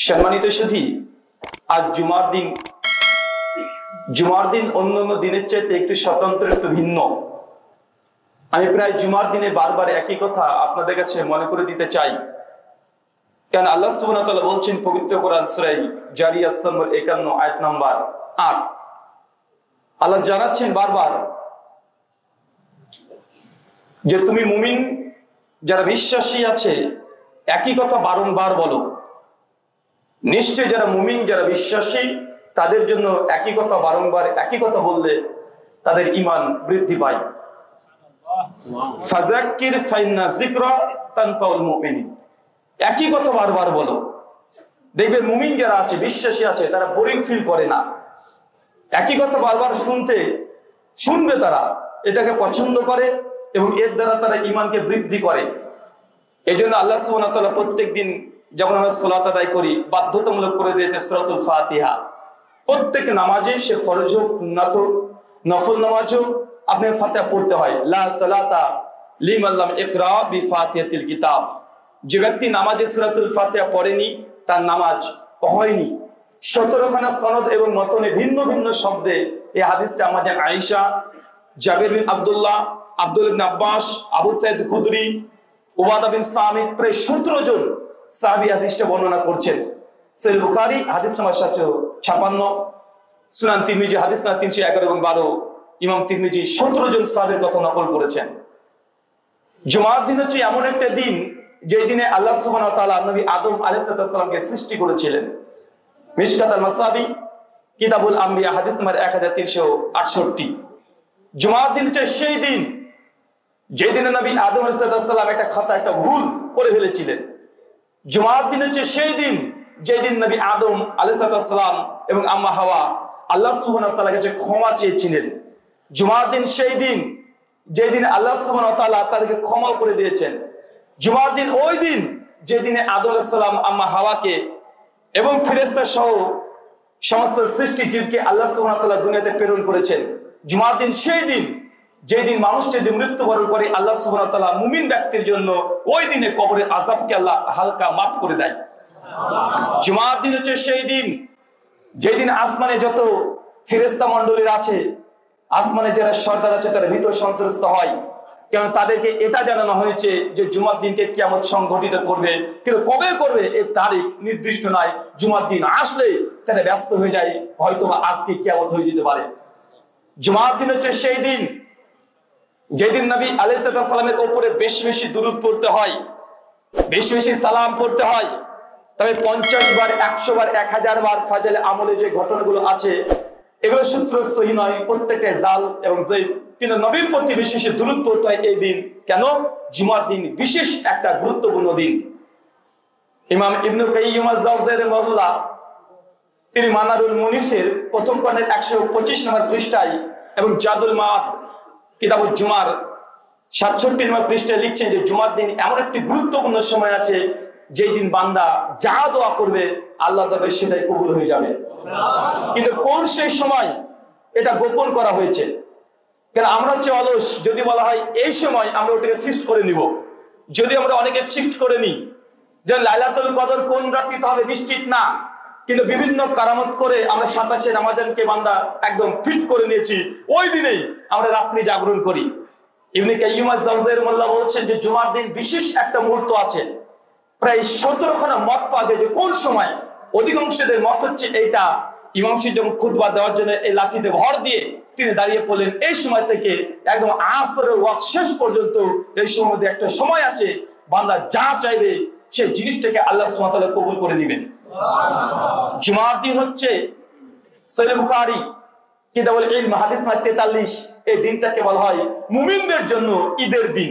সম্মানিত সুধী, আজ জুমার দিন অন্যান্য দিনের চাইতে একটু স্বতন্ত্র, একটু ভিন্ন। আমি প্রায় জুমার দিনে বারবার একই কথা আপনাদের কাছে মনে করে দিতে চাই, কারণ আল্লাহ সুবহানাহু ওয়া তাআলা বলছেন পবিত্র কোরআন সূরা জারিয়াত 51 আয়াত নাম্বার 8, আল্লাহ জানাচ্ছেন বারবার যে তুমি মুমিন যারা বিশ্বাসী আছে একই কথা বারংবার বলো। নিশ্চয় যারা মুমিন যারা বিশ্বাসী তাদের জন্য একই কথা বারংবার একই কথা বললে তাদের ঈমান বৃদ্ধি পায়। ফাযাক্কির ফাইন্না যিকরা তানফাউল মুমিনিন, একই কথা বারবার বলো। দেখবে মুমিন যারা আছে বিশ্বাসী আছে তারা বোরিং ফিল করে না, একই কথা বারবার শুনবে, তারা এটাকে পছন্দ করে এবং এর দ্বারা তারা ঈমানকে বৃদ্ধি করে। এই জন্য আল্লাহ সুবহানাহু ওয়া তাআলা প্রত্যেক দিন যখন আমরা সালাত আদায় করি বাধ্যতামূলক করে দিয়েছে সূরাতুল ফাতিহা। প্রত্যেক নামাজে সে ফরজ হোক সুন্নাত হোক নফল নামাজ হোক আপনি ফাতিহা পড়তে হয়। লা সালাতা লিমান লাম ইকরা বিফাতিহাতিল কিতাব, যে ব্যক্তি নামাজে সূরাতুল ফাতিহা পড়েনি তার নামাজ হয়নি। 17খানা সনদ এবং মতনে ভিন্ন ভিন্ন শব্দে এই হাদিসটা আমাদের আয়েশা, জাবির বিন আব্দুল্লাহ, আব্দুল ইবনে আব্বাস, আবু সাঈদ খুদরি, উবাদা বিন সামিত, প্রায় 17 জন সাহাবী হাদিসটা বর্ণনা করছেন। সহিহ বুখারী হাদিস নাম্বার 756, সুনান তিরমিজি হাদিস নাম্বার 311 এবং 12, ইমাম তিরমিজি 17 জন সাহাবীর কথা নকল করেছেন। জুমার দিন হচ্ছে এমন একটা দিন যে দিনে আল্লাহ সুবহানাহু ওয়া তাআলা নবী আদম আলাইহিস সালামকে সৃষ্টি করেছিলেন। মিশকাত আল-মাসাবি কিতাবুল আম্বিয়া হাদিস নাম্বার 1368। জুমার দিন হচ্ছে সেই দিন যে দিনে নবী আদম আলাইহিস সালাম একটা খাতা একটা ভুল করে ফেলেছিলেন। জুমার দিন হচ্ছে সেই দিন যে দিন নবী আদম আলাইহিস সালাম এবং আম্মা হাওয়া আল্লাহ সুবহানাহু ওয়া তাআলার কাছে ক্ষমা চেয়েছিলেন। জুমার দিন সেই দিন যে দিন আল্লাহ সুবহানাহু ওয়া তাআলা তাদেরকে ক্ষমা করে দিয়েছেন। জুমার দিন ওই দিন যে দিনে আদম আলাইহিস সালাম আম্মা হাওয়াকে এবং ফেরেশতা সহ সমস্ত সৃষ্টি জীবকে আল্লাহ সুবহানাহু ওয়া তাআলা দুনিয়াতে প্রেরণ করেছেন। জুমার দিন সেই দিন যে দিন মানুষ যদি মৃত্যুবরণ করে আল্লাহ সুবহানাহু ওয়া তাআলা মুমিন ব্যক্তির জন্য ওই দিনে কবরের আযাবকে আল্লাহ হালকা মাফ করে দেয়। জুমার দিন হচ্ছে সেই দিন যে দিন আসমানে যত ফেরেশতা মণ্ডলীর আছে, আসমানে যারা সর্দার আছে তারা ভীত সন্ত্রস্ত হয়, কারণ তাদেরকে এটা জানানো হয়েছে যে জুমার দিনকে কিয়ামত সংঘটিত করবে, কিন্তু কবে করবে এর তারিখ নির্দিষ্ট নয়। জুমার দিন আসলে তারা ব্যস্ত হয়ে যায়, হয়তো আজকে কিয়ামত হয়ে যেতে পারে। জুমার দিন হচ্ছে সেই দিন যেদিন নবী আলাইহিস সালামের উপরে বেশি বেশি দুরূদ পড়তে হয়, বেশি বেশি সালাম পড়তে হয়। তবে 50 বার, 100 বার, 1000 বার ফাজলে আমলে যে ঘটনাগুলো আছে এগুলো সূত্র সহিহ নয়, প্রত্যেকটা জাল এবং যায়িফ, কিন্তু নবীর প্রতি বেশি বেশি দুরূদ পড়তে হয় এই দিন। কেন? জুমার দিন বিশেষ একটা গুরুত্বপূর্ণ দিন। ইমাম ইবনে কাইয়্যিম আয-জাওযারি রাহিমাহুল্লাহ তিনি মানারুল মুনিফের প্রথম খণ্ডের 125 নম্বর পৃষ্ঠায় এবং জাদুল মাআদ কিতাবুল জুমার 67 নম্বর পৃষ্ঠায় লিখছেন যে জুমার দিন এমন একটি গুরুত্বপূর্ণ সময় আছে যেই দিন বান্দা যা দোয়া করবে আল্লাহ তবে সেটাই কবুল হয়ে যাবে। কিন্তু কোন সেই সময় এটা গোপন করা হয়েছে, কারণ আমরা হচ্ছে অলস। যদি বলা হয় এই সময় আমরা ওটাকে ফিক্সড করে নিব, যদি আমরা অনেকে ফিক্সড করে নিই যে লাইলাতুল কদর কোন রাতে হবে নিশ্চিত না, কিন্তু বিভিন্ন কারামত করে আমরা 27 রমজানকে বান্দা একদম ফিট করে নিয়েছি, ওই দিনেই আমরা রাত্রি জাগরণ করি। ইবনে কাইয়্যিম আয-জাওযারি রাহিমাহুল্লাহ বলছেন যে জুমার দিন বিশেষ একটা মুহূর্ত আছে। প্রায় 17খানা মত পাওয়া যায় যে কোন সময়। অধিকাংশদের মত হচ্ছে এইটা, ইমাম সাহেব যখন খুতবা দেওয়ার জন্য এই লাঠিতে ভর দিয়ে তিনি দাঁড়িয়ে পড়লেন, এই সময় থেকে একদম আসরের ওয়াক্ত শেষ পর্যন্ত এই সময়ের মধ্যে একটা সময় আছে বান্দা যা চাইবে সেই জিনিসটাকে আল্লাহ সুবহানাহু ওয়া তাআলা কবুল করে নেবেন। জুমার দিন হচ্ছে সহিহ বুখারী কিতাবুল ইলম হাদিস নাম্বার 43, এই দিনটাকে বলা হয় মুমিনদের জন্য ঈদের দিন।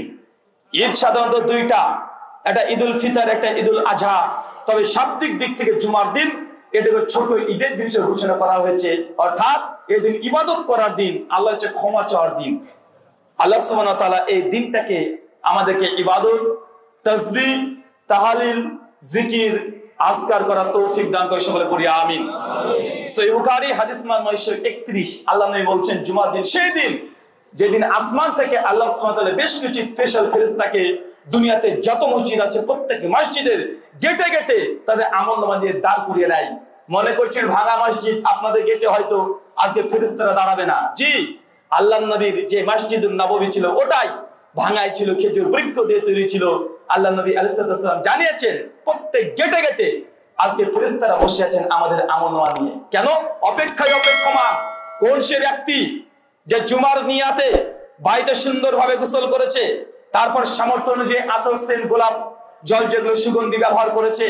ঈদ সাধারণত দুইটা, একটা ঈদুল ফিতর, একটা ঈদুল আজহা। তবে শাব্দিক দিক থেকে জুমার দিন এটাকে ছোট ঈদের দিন হিসেবে ঘোষণা করা হয়েছে, অর্থাৎ এই দিন ইবাদত করার দিন, আল্লাহর কাছে ক্ষমা চাওয়ার দিন। আল্লাহ সুবহানাহু ওয়া তাআলা এই দিনটাকে আমাদেরকে ইবাদত, তাসবিহ, তাহলিল, জিকির, আজকার করার তৌফিক দান করে, সকলে পড়ি আমিন। সহিহ বুখারী হাদিস নাম্বার 931 আল্লাহ নবী বলছেন জুমার দিন সেই দিন যেদিন আসমান থেকে আল্লাহ সুবহানাহু ওয়া তাআলা বেশ কিছু স্পেশাল ফেরেশতাকে দুনিয়াতে যত মসজিদ আছে প্রত্যেক মসজিদের গেটে গেটে তাদের আমলনামা দিয়ে দাঁড় করিয়ে দেয়। মনে করছেন ভাঙা মসজিদ আপনাদের গেটে হয়তো আজকে ফেরেশতারা দাঁড়াবে না। জি, আল্লাহর নবীর যে মসজিদুন নববী ছিল ওটাই ভাঙায় ছিল, খেজুর বৃক্ষ দিয়ে তৈরি ছিল। আল্লাহ নবী আলাইহিস সালাম জানিয়েছেন প্রত্যেক গেটে গেটে আজকে ফেরেশতারা বসে আছেন আমাদের আমলনামা নিয়ে। কেন? অপেক্ষায় অপেক্ষমান কোন সে ব্যক্তি যে জুমার নিয়াতে বাড়িতে সুন্দরভাবে গোসল করেছে, তারপর সামর্থ্য অনুযায়ী আতর, সেন্ট, গোলাপ জল যেগুলো সুগন্ধি ব্যবহার করেছে,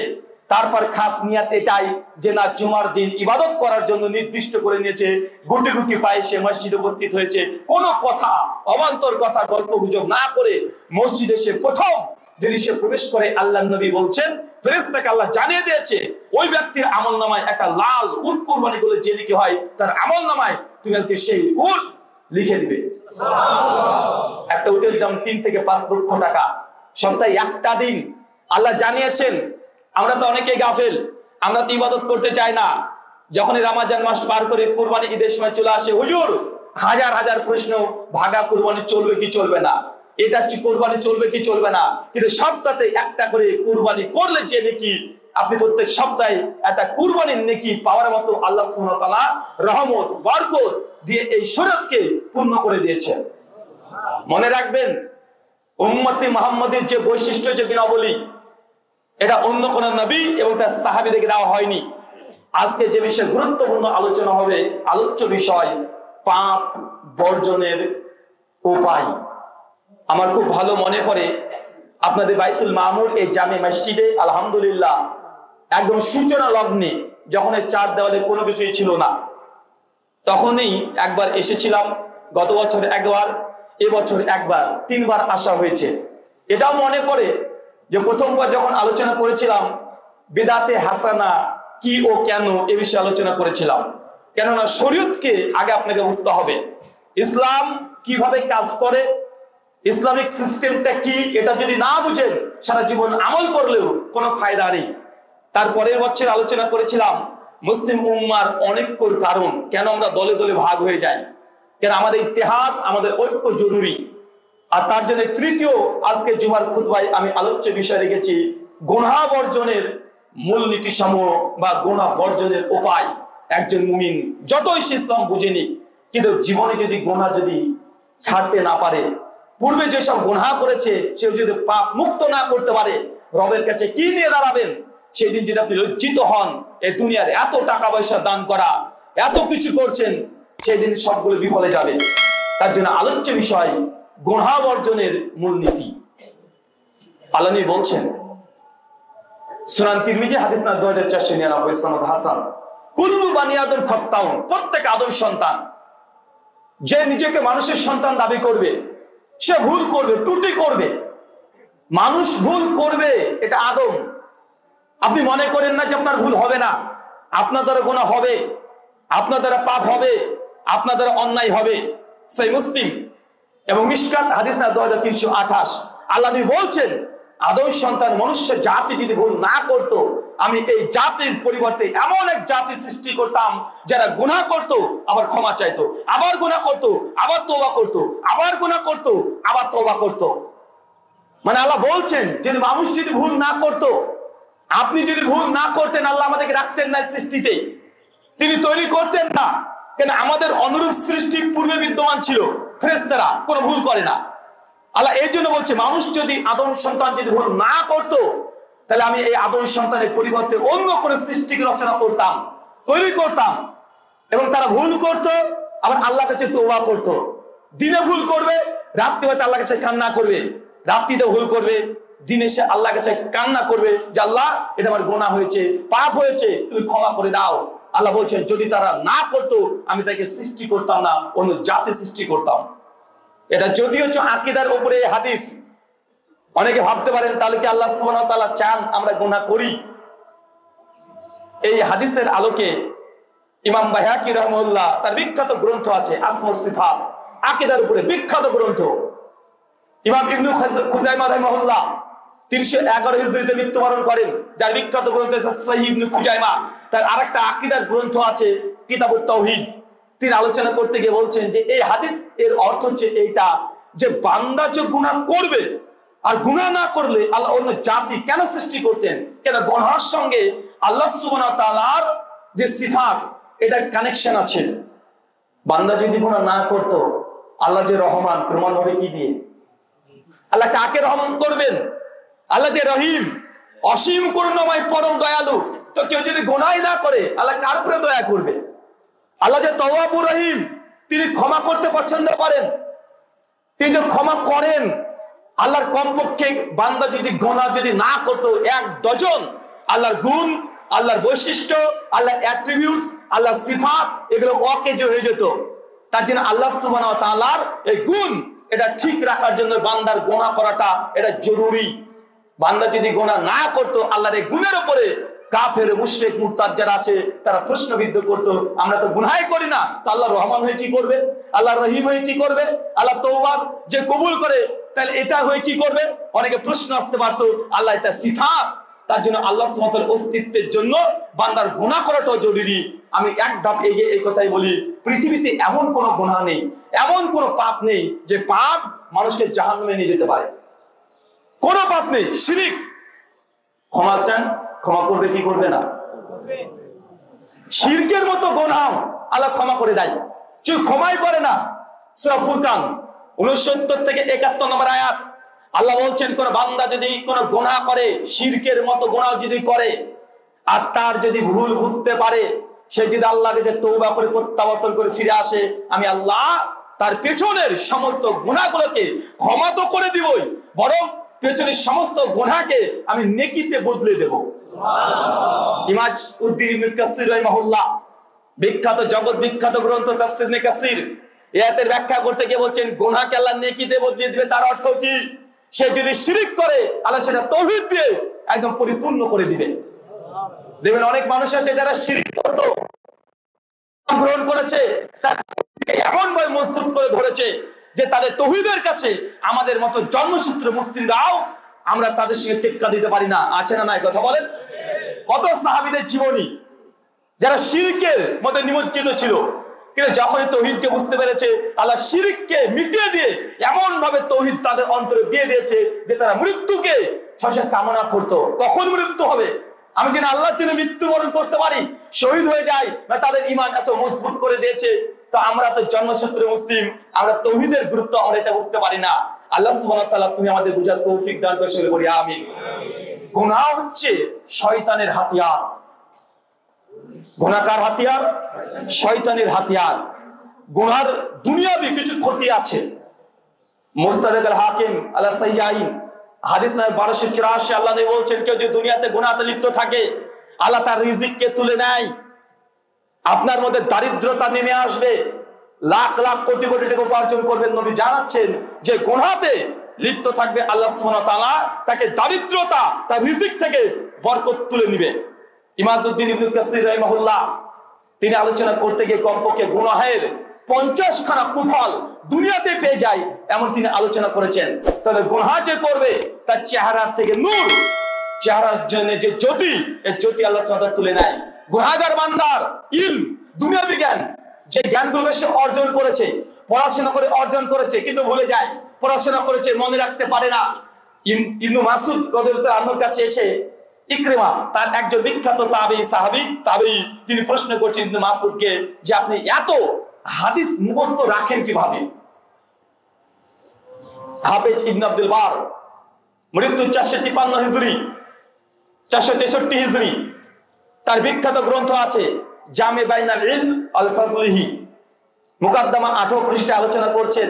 তারপর খাস নিয়াত এটাই যে না জুমার দিন ইবাদত করার জন্য নির্দিষ্ট করে নিয়েছে, গুটি গুটি পায়ে সে মসজিদে উপস্থিত হয়েছে, কোনো কথা অবান্তর কথা গল্প গুজব না করে মসজিদে সে প্রথম যিনি সে প্রবেশ করে আল্লাহ নবী বলছেন ফেরেশতাকে আল্লাহ জানিয়ে দিয়েছে ওই ব্যক্তির আমলনামায় একটা লাল উট কুরবানি করলে যে নাকি হয় তার আমলনামায় তুমি আজকে সেই উট লিখে দিবে। একটা উটের দাম 3 থেকে 5 লক্ষ টাকা। সপ্তাহে একটা দিন আল্লাহ জানিয়েছেন। আমরা তো অনেকে গাফেল, আমরা তো ইবাদত করতে চাই না। যখনই রমজান মাস পার করে কুরবানি ঈদের সময় চলে আসে, হুজুর হাজার হাজার প্রশ্ন, ভাগা কুরবানি চলবে কি চলবে না, এটা কুরবানি চলবে কি চলবে না। কিন্তু সপ্তাহে একটা করে কুরবানি করলে যে নাকি আপনি প্রত্যেক সপ্তাহে একটা কুরবানির নেকি পাওয়ার মতো আল্লাহ সুবহানাহু ওয়া তাআলা রহমত বরকত দিয়ে এই শরীয়তকে পূর্ণ করে দিয়েছেন। মনে রাখবেন উম্মতে মুহাম্মাদের যে বৈশিষ্ট্য, যে গুণাবলী, এটা অন্য কোন নবী এবং তার সাহাবীদেরকে দেওয়া হয়নি। আজকে যে বিষয়ে গুরুত্বপূর্ণ আলোচনা হবে, আলোচ্য বিষয় পাপ বর্জনের উপায়। আমার খুব ভালো মনে পড়ে আপনাদের বাইতুল মামুর এই জামে মসজিদে আলহামদুলিল্লাহ একদম সূচনা লগ্নে যখন এই চার দেওয়ালে কোনো কিছুই ছিল না, তখনই একবার এসেছিলাম। গত বছর একবার, এবছর একবার, 3 বার আসা হয়েছে। এটাও মনে পড়ে যে প্রথমবার যখন আলোচনা করেছিলাম বিদআতে হাসানা কি ও কেন এ বিষয়ে আলোচনা করেছিলাম। কেননা শরীয়তকে আগে আপনাকে বুঝতে হবে, ইসলাম কিভাবে কাজ করে, ইসলামিক সিস্টেমটা কি, এটা যদি না বুঝেন সারা জীবন আমল করলেও কোনো ফায়দা নেই। তারপরের বছর আলোচনা করেছিলাম মুসলিম উম্মার অনৈক্যর কারণ, কেন আমরা দলে দলে ভাগ হয়ে যাই, কেন আমাদের ইত্তেহাদ, আমাদের ঐক্য জরুরি। আর তার জন্য তৃতীয় আজকে জুমার খুতবায় আমি আলোচ্য বিষয় রেখেছি গুনাহ বর্জনের মূলনীতি সমূহ বা গুনাহ বর্জনের উপায়। একজন মুমিন যতই সে ইসলাম বুঝেনি, কিন্তু জীবনে যদি গুনাহ যদি ছাড়তে না পারে, পূর্বে যেসব গুনাহ করেছে সে যদি পাপ মুক্ত না করতে পারে, রবের কাছে কি নিয়ে দাঁড়াবেন? সেই দিন যদি আপনি লজ্জিত হন, এই দুনিয়ার এত টাকা পয়সা দান করা, এত কিছু করছেন, সেই দিন সবগুলো বিফলে যাবে। তার জন্য আলোচ্য বিষয় গুনাহ বর্জনের মূলনীতি। আল্লাহ নবী বলছেন সুনান তিরমিজি হাদিস না 2499 সনদ হাসান, কুল্লু বানি আদম খাত্তাউন, প্রত্যেক আদম সন্তান যে নিজেকে মানুষের সন্তান দাবি করবে সে ভুল করবে, ত্রুটি করবে। মানুষ ভুল করবে, এটা আদম। আপনি মনে করেন না যে আপনার ভুল হবে না, আপনার দ্বারা গুনাহ হবে, আপনার দ্বারা পাপ হবে, আপনার দ্বারা অন্যায় হবে। সেই মুসলিম এবং মিশকাত হাদিস না 2328 আল্লাহ নবী বলছেন আদম সন্তান মনুষ্য জাতি যদি ভুল না করতো, আমি এই জাতির পরিবর্তে এমন এক জাতি সৃষ্টি করতাম যারা গুনাহ করত আবার ক্ষমা চাইতো, আবার গুনাহ করত আবার তওবা করত, আবার গুনাহ করত আবার তওবা করত। মানে আল্লাহ বলছেন যদি মানুষ যদি ভুল না করত, আপনি যদি ভুল না করতেন, আল্লাহ আমাদেরকে রাখতেন না সৃষ্টিতে, তিনি তৈরি করতেন না। কেন? আমাদের অনুরূপ সৃষ্টি পূর্বে বিদ্যমান ছিল, ফেরেশতারা কোনো ভুল করে না। আল্লাহ এই জন্য বলছে মানুষ যদি আদম সন্তান যদি ভুল না করতো, তাহলে আমি এই আদম সন্তানের পরিবর্তে অন্য কোনো সৃষ্টিকে রচনা করতাম, তৈরি করতাম। এবং তারা ভুল করতো আবার আল্লাহর কাছে তওবা করতো। দিনে ভুল করবে, রাত্রিবেলা আল্লাহর কাছে কান্না করবে, রাত্রিতে ভুল করবে, দিনে সে আল্লাহর কাছে কান্না করবে যে আল্লাহ এটা আমার গুনাহ হয়েছে, পাপ হয়েছে, তুমি ক্ষমা করে দাও। আল্লাহ বলছেন যদি তারা না করতো আমি তাকে সৃষ্টি করতাম না, অন্য জাতি সৃষ্টি করতাম। এটা যদি হচ্ছে আকীদার উপরে হাদিস। অনেকে ভাবতে পারেন তাহলে কি আল্লাহ সুবহানাহু ওয়া তাআলা চান আমরা গুনাহ করি? এই হাদিসের আলোকে ইমাম বাইহাকী রাহিমাহুল্লাহ তার বিখ্যাত গ্রন্থ আছে আসমা সিফাত, আকীদার উপরে বিখ্যাত গ্রন্থ। ইমাম ইবনে খুজাইমা রাহিমাহুল্লাহ 311 হিজরিতে মৃত্যুবরণ করেন, যার বিখ্যাত গ্রন্থ আছে সহিহ ইবনে খুজাইমা। তার আরেকটা আকীদার গ্রন্থ আছে কিতাবুত তাওহীদ। তিনি আলোচনা করতে গিয়ে বলছেন যে এই হাদিস এর অর্থ হচ্ছে এইটা যে বান্দা যে গুনাহ করবে আর গুনাহ না করলে আল্লাহ অন্য জাতি কেন সৃষ্টি করতেন? কেন গুনাহের সঙ্গে আল্লাহ সুবহানাহু ওয়া তাআলার যে সিফাত, এটা কানেকশন আছে। বান্দা যদি গুনাহ না করতো, আল্লাহ যে রহমান প্রমাণ হবে কি দিয়ে? আল্লাহ কাকে রহম করবেন? আল্লাহ যে রহিম, অসীম করুণাময়, পরম দয়ালু, তো কেউ যদি গুনাহ না করে আল্লাহ কার উপরে দয়া করবে? আল্লাহ যে তাওয়াবুর রহিম, তিনি ক্ষমা করতে পছন্দ করেন, তিনি যে ক্ষমা করেন। আল্লাহর কমপক্ষে বান্দা যদি গুনাহ যদি না করতো, 1 ডজন আল্লাহর গুণ, আল্লাহর বৈশিষ্ট্য, আল্লাহর অ্যাট্রিবিউটস, আল্লাহর সিফাত, এগুলো অকেজ হয়ে যেত। তার জন্য আল্লাহ সুবহানাহু ওয়া তাআলার এই গুণ, এটা ঠিক রাখার জন্য বান্দার গুনাহ করাটা এটা জরুরি। বান্দা যদি গুনাহ না করতো, আল্লাহর এই গুণের উপরে কাফের, মুশরিক, মুরতাদ যারা আছে তারা প্রশ্নবিদ্ধ করতো, আমরা তো গুনাহই করি না, তো আল্লাহ রহমান হয়ে কি করবে? আল্লাহ রহিম হয়ে কি করবে? আল্লাহ তওবা যে কবুল করে, তাহলে এটা হয়ে কি করবে? অনেকে প্রশ্ন আসতে পারতো। আল্লাহ এটা সিফাত, তার জন্য আল্লাহ সুবহানাহু ওয়া তাআলার অস্তিত্বের জন্য বান্দার গুনাহ করাটাও জরুরি। আমি এক ধাপ এগিয়ে এই কথাই বলি, পৃথিবীতে এমন কোন গুনাহ নেই, এমন কোন পাপ নেই যে পাপ মানুষকে জাহান্নামে নিয়ে যেতে পারে। কোন পাপ নেই। শিরক, ক্ষমা চান, ক্ষমা করবে কি করবে না? শিরকের মতো গুনাহ আল্লাহ ক্ষমা করে দেয়, কেউ ক্ষমাই করে না। সূরা ফুরকান 69 থেকে 71 নম্বর আয়াত, আল্লাহ বলছেন, কোন বান্দা যদি কোন গুনাহ করে, শিরকের মতো গুনাহ যদি করে, আর তার যদি ভুল বুঝতে পারে, সে যদি আল্লাহকে যে তওবা করে প্রত্যাবর্তন করে ফিরে আসে, আমি আল্লাহ তার পেছনের সমস্ত গুনাহগুলোকে ক্ষমা তো করে দিবই, বরং পেছনের সমস্ত গুনাহকে আমি নেকিতে বদলে দেব। সুবহানাল্লাহ। ইমাম উদ্দিন ইবনে কাসির রাহিমাহুল্লাহ, বিখ্যাত জগৎ বিখ্যাত গ্রন্থ তাফসীর ইবনে কাসির, এই আয়াতের ব্যাখ্যা করতে গিয়ে বলছেন, গুনাহকে আল্লাহ নেকিতে বদলে দিবে। তার অর্থ কি? সে যদি শিরক করে, আল্লাহ সেটা তাওহীদ দিয়ে একদম পরিপূর্ণ করে দিবে। দেখবেন অনেক মানুষ আছে যারা শিরক করতো, গ্রহণ করেছে, তাকে এমন ভাবে মজবুত করে ধরেছে যে তাদের তাওহীদের কাছে আমাদের মতো জন্মসূত্র মুসলিমরাও আমরা তাদের সঙ্গে টেক্কা দিতে পারি না। আছে না নাই? কথা বলেন। কত সাহাবীদের জীবনী যারা শিরকের মধ্যে নিমজ্জিত ছিল, কিন্তু যখনই তাওহীদকে বুঝতে পেরেছে, আল্লাহ শিরককে মিটিয়ে দিয়ে এমন ভাবে তাওহীদ তাদের অন্তরে দিয়ে দিয়েছে যে তারা মৃত্যুকে সবসময় কামনা করতো। কখন মৃত্যু হবে? আমি যেন আল্লাহর জন্য মৃত্যুবরণ করতে পারি, শহীদ হয়ে যাই। তাদের ঈমান এত মজবুত করে দিয়েছে। তো আমরা তো জন্মসূত্রে মুসলিম, আমরা তাওহীদের গুরুত্ব আমরা এটা বুঝতে পারি না। আল্লাহ সুবহানাহু ওয়া তাআলা তুমি আমাদের বুঝার তৌফিক দান করো, সকলে বলি আমিন। গুনাহ হচ্ছে শয়তানের হাতিয়ার। গুনাহ কার হাতিয়ার? শয়তানের হাতিয়ার। গুনার দুনিয়াবি কিছু ক্ষতি আছে। মুস্তাদরাক আল হাকিম আলা সাইয়্যাইন হাদিস নাম্বার 1284, আল্লাহ নবী বলছেন, কেউ যদি দুনিয়াতে গুনাহতে লিপ্ত থাকে, আল্লাহ তার রিজিককে তুলে নেয়। আপনার মধ্যে দারিদ্রতা নেমে আসবে, লাখ লাখ কোটি কোটি টাকা উপার্জন করবেন। নবী জানাচ্ছেন যে গুনাহতে লিপ্ত থাকবে, আল্লাহ সুবহানাহু ওয়া তাআলা তাকে দারিদ্রতা, তার রিজিক থেকে বরকত তুলে নেবে। ইমাম উদ্দিন ইবনে কাসির রাহিমাহুল্লাহ, তিনি আলোচনা করতে গিয়ে কমপক্ষে গুনাহের 50 খানা কুফল দুনিয়াতে পেয়ে যায় এমন তিনি আলোচনা করেছেন। তাহলে গুনাহ যে করবে, তার চেহারা থেকে নূর, চেহারার জন্য যে জ্যোতি, এই জ্যোতি আল্লাহ সুবহানাহু ওয়া তাআলা তুলে নেয়। গুনাহগার বান্দার ইলম, দুনিয়াবি জ্ঞান, যে জ্ঞানগুলো সে অর্জন করেছে, পড়াশোনা করে অর্জন করেছে, কিন্তু ভুলে যায়। পড়াশোনা করেছে, মনে রাখতে পারে না। ইবনে মাসউদ রাদিয়াল্লাহু আনহুর কাছে এসে ইকরিমা, তার একজন বিখ্যাত সাহাবী, তিনি প্রশ্ন করছেন ইবনে মাসউদকে যে আপনি এত হাদিস মুখস্থ রাখেন কিভাবে? হাফেজ ইবনে আব্দুল বার, মৃত্যু 453 হিজরি, 463 হিজরি, তার বিখ্যাত গ্রন্থ আছে জামে বাইনাল ইলম আল ফাজলিহি, মুকাদ্দমা 18 পৃষ্ঠায় আলোচনা করছেন।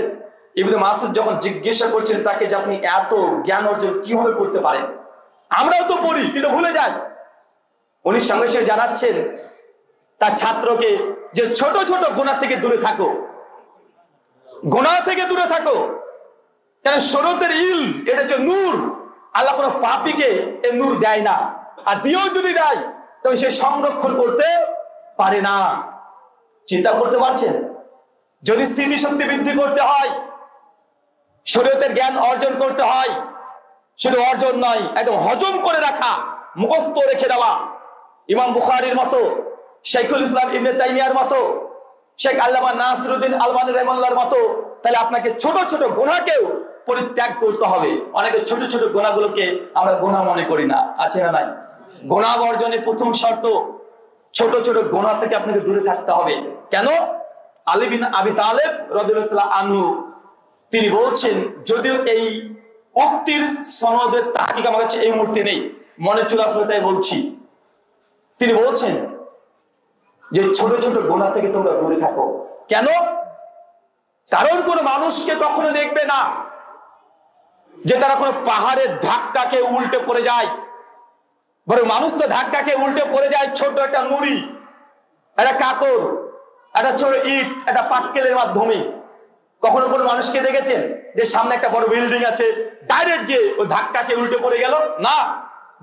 ইবনে মাসউদ যখন জিজ্ঞাসা করছেন তাকে যে আপনি এত জ্ঞান অর্জন কিভাবে করতে পারেন, আমরাও তো পড়ি কিন্তু ভুলে যাই। উনি সঙ্গে সঙ্গে জানাচ্ছেন তার ছাত্রকে যে ছোট ছোট গুনাহ থেকে দূরে থাকো, গুনাহ থেকে দূরে থাকো। কেন? শরীয়তের ইলম এটা হচ্ছে নূর। আল্লাহ কোনো পাপীকে এই নূর দেয় না, আর দিয়েও যদি দেয় তবে সে সংরক্ষণ করতে পারে না। চিন্তা করতে পারছেন? যদি স্মৃতিশক্তি বৃদ্ধি করতে হয়, শরীয়তের জ্ঞান অর্জন করতে হয়, শুধু অর্জন নয়, একদম হজম করে রাখা, মুখস্থ রেখে দেওয়া। ইমাম বুখারীর মতো, শাইখুল ইসলাম ইবনে তাইমিয়ার মতো, শেখ আল্লামা নাসিরউদ্দিন আলবানী রাহিমাহুল্লাহর মতো, তাহলে আপনাকে ছোট ছোট গুনাহকেও পরিত্যাগ করতে হবে। অনেকে ছোট ছোট গুনাহগুলোকে আমরা গুনাহ মনে করি না, আছে না নাই? গুনাহ বর্জনের প্রথম শর্ত ছোট ছোট গুনাহ থেকে আপনাকে দূরে থাকতে হবে। কেন? আলী বিন আবি তালেব রাদিয়াল্লাহু তাআলা আনহু তিনি বলছেন, যদিও এই উক্তির সনদের তাহকিক আমার কাছে এই মুহূর্তে নেই, মনে চলে আসলে তাই বলছি। তিনি বলছেন যে ছোট ছোট গুনাহ থেকে তোমরা দূরে থাকো। কেন? কারণ কোন মানুষকে কখনো দেখবে না যে তারা কোনো পাহাড়ের ধাক্কাকে উল্টে পড়ে যায়, বরং মানুষ তো ধাক্কাকে উল্টে পড়ে যায় ছোট একটা নুড়ি, একটা কাকড়, একটা ছোট ইট, একটা পাটকেলের মাধ্যমে। কখনো কোনো মানুষকে দেখেছেন যে সামনে একটা বড় বিল্ডিং আছে, ডাইরেক্ট গিয়ে ওই ধাক্কাকে উল্টে পড়ে গেল? না,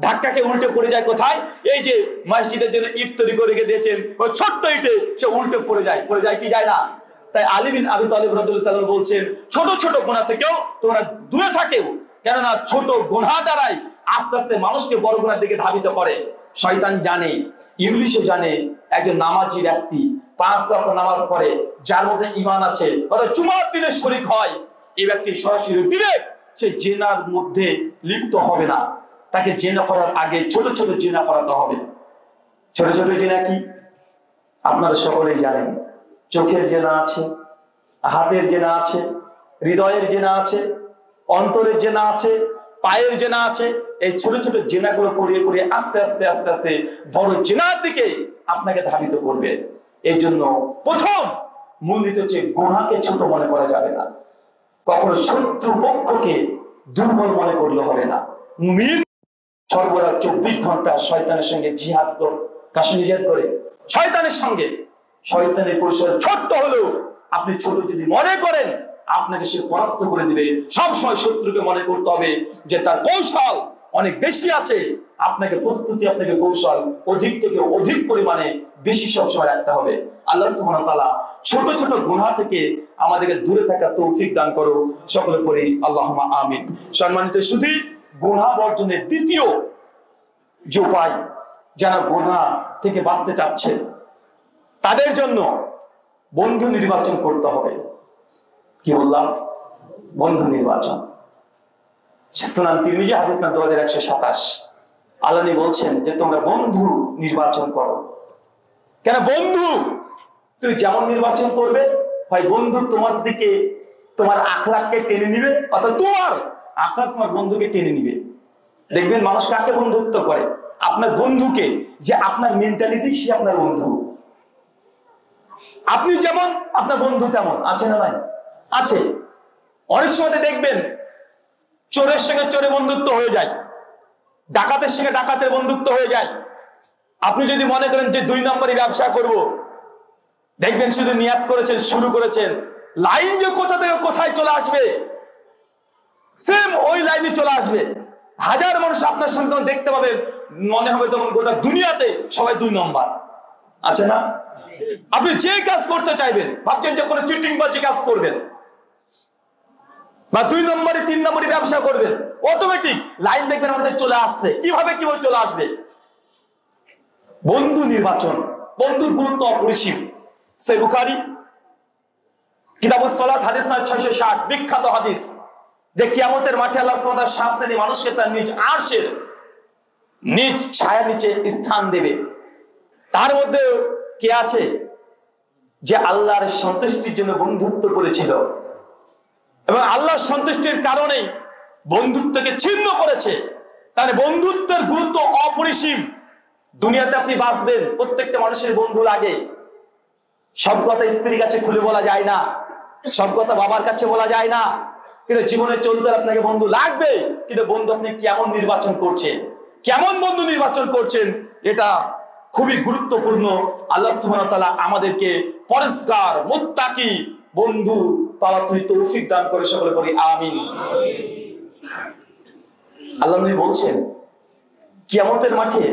ধাক্কাকে উল্টে পড়ে যায় কোথায়? এই যে মসজিদের জন্য ইট তৈরি করে রেখে দিয়েছেন, ওই ছোট্ট ইটে সে উল্টে পড়ে যায়। পড়ে যায় কি যায় না? তাই আলী বিন আবি তালেব রাদিয়াল্লাহু তাআলা বলছেন, ছোট ছোট গুনাহ থেকেও তোমরা দূরে থাকো, কেননা ছোট গুনাহ দ্বারাই আস্তে আস্তে মানুষকে বড় গুনাহের দিকে ধাবিত করে। শয়তান জানে, ইবলিশও জানে, একজন নামাজি ব্যক্তি 5 ওয়াক্ত নামাজ পড়ে, যার মধ্যে ঈমান আছে, অর্থাৎ জুমার দিনে শরীক হয়, এই ব্যক্তি সরাসরি ডিরেক্ট সে জিনার মধ্যে লিপ্ত হবে না। তাকে জিনা করার আগে ছোট ছোট জিনা করাতে হবে। ছোট ছোট জিনা কি আপনারা সকলেই জানেন। চোখের জেনা আছে, হাতের জেনা আছে, হৃদয়ের জেনা আছে, অন্তরের জেনা আছে, পায়ের জেনা আছে। এই ছোট ছোট জেনাগুলো করিয়ে করিয়ে আস্তে আস্তে আস্তে আস্তে বড় জেনার দিকে আপনাকে ধাবিত করবে। এই জন্য প্রথম মূলনীতি হচ্ছে গুনাহকে ছোট মনে করা যাবে না, কখনো শত্রু পক্ষকে দুর্বল মনে করলে হবে না। মুমিন সর্বদা 24 ঘন্টা শয়তানের সঙ্গে জিহাদ করে, শয়তানের সঙ্গে। শয়তানের কৌশল ছোট্ট হলেও আপনি ছোট যদি মনে করেন, আপনাকে সে পরাস্ত করে দিবে। সবসময় শত্রুকে মনে করতে হবে যে তার কৌশল অনেক বেশি আছে। আপনাকে প্রস্তুতি, আপনাকে কৌশল অধিক থেকে অধিক পরিমাণে বেশি সবসময় রাখতে হবে। আল্লাহ সুবহানাহু ওয়া তাআলা ছোট ছোট গুনাহ থেকে আমাদেরকে দূরে থাকার তৌফিক দান করো, সকলে পড়ি আল্লাহুম্মা আমিন। সম্মানিত সুধী, গুনাহ বর্জনের দ্বিতীয় যে উপায়, যারা গুনাহ থেকে বাঁচতে চাচ্ছে তাদের জন্য বন্ধু নির্বাচন করতে হবে। কি বললাম? বন্ধু নির্বাচন। সুনান তিরমিজি হাদিস নাম্বার 2127 আল্লাহ বলছেন যে তোমরা বন্ধু নির্বাচন করো। কেন বন্ধু তুমি যেমন নির্বাচন করবে, হয় বন্ধু তোমার দিকে তোমার আখলাককে টেনে নিবে, অথবা তোমার আখলাক তোমার বন্ধুকে টেনে নিবে। দেখবেন মানুষ কাকে বন্ধুত্ব করে? আপনার বন্ধুকে, যে আপনার মেন্টালিটি সে আপনার বন্ধু। আপনি যেমন আপনার বন্ধু তেমন, আছে না নাই? আছে। অনেক সময় দেখবেন চোরের সঙ্গে চোরে বন্ধুত্ব হয়ে যায়, ডাকাতের সঙ্গে ডাকাতের বন্ধুত্ব হয়ে যায়। আপনি যদি মনে করেন যে 2 নম্বরই ব্যবসা করব, দেখবেন শুধু নিয়াত করেছেন, শুরু করেছেন, লাইন যে কোথা থেকে কোথায় চলে আসবে, সেম ওই লাইনে চলে আসবে। হাজার মানুষ আপনার সঙ্গে দেখতে পাবে, মনে হবে তখন গোটা দুনিয়াতে সবাই 2 নম্বর, আছে না? আপনি যে কাজ করতে চাইবেন, ভাবছেন যে কোনো চিটিং বাজি কাজ করবেন বা 2 নম্বরে 3 নম্বরে ব্যবসা করবেন, অটোমেটিক লাইন দেখবেন আমাদের চলে আসছে। কিভাবে চলে আসবে? বন্ধু নির্বাচন। বন্ধুর গুরুত্ব অপরিসীম। সহিহ বুখারী কিতাবুস সালাত হাদিস 660 বিখ্যাত হাদিস, যে কিয়ামতের মাঠে আল্লাহ সুবহানাহু ওয়া তাআলা 7 শ্রেণীর মানুষকে তার নিজ আরশের নিজ ছায়ার নিচে স্থান দেবে। তার মধ্যে কে আছে? যে আল্লাহর সন্তুষ্টির জন্য বন্ধুত্ব করেছিল এবং আল্লাহর সন্তুষ্টির কারণেই বন্ধুত্বকে ছিন্ন করেছে। তাহলে বন্ধুত্বের গুরুত্ব অপরিসীম। দুনিয়াতে আপনি বাঁচবেন, প্রত্যেকটা মানুষের বন্ধু লাগে। সব কথা স্ত্রীর কাছে খুলে বলা যায় না, সব কথা বাবার কাছে বলা যায় না, কিন্তু জীবনে চলতে আপনাকে বন্ধু লাগবে। কিন্তু বন্ধু আপনি কেমন নির্বাচন করছেন, কেমন বন্ধু নির্বাচন করছেন, এটা খুবই গুরুত্বপূর্ণ। আল্লাহ সুবহানাহু ওয়া তাআলা আমাদেরকে পরিষ্কার মুত্তাকি বন্ধু পাওয়ার তৌফিক দান করে, সকলে বলি আমিন। আল্লাহ নবী বলছেন কিয়ামতের মাঠে,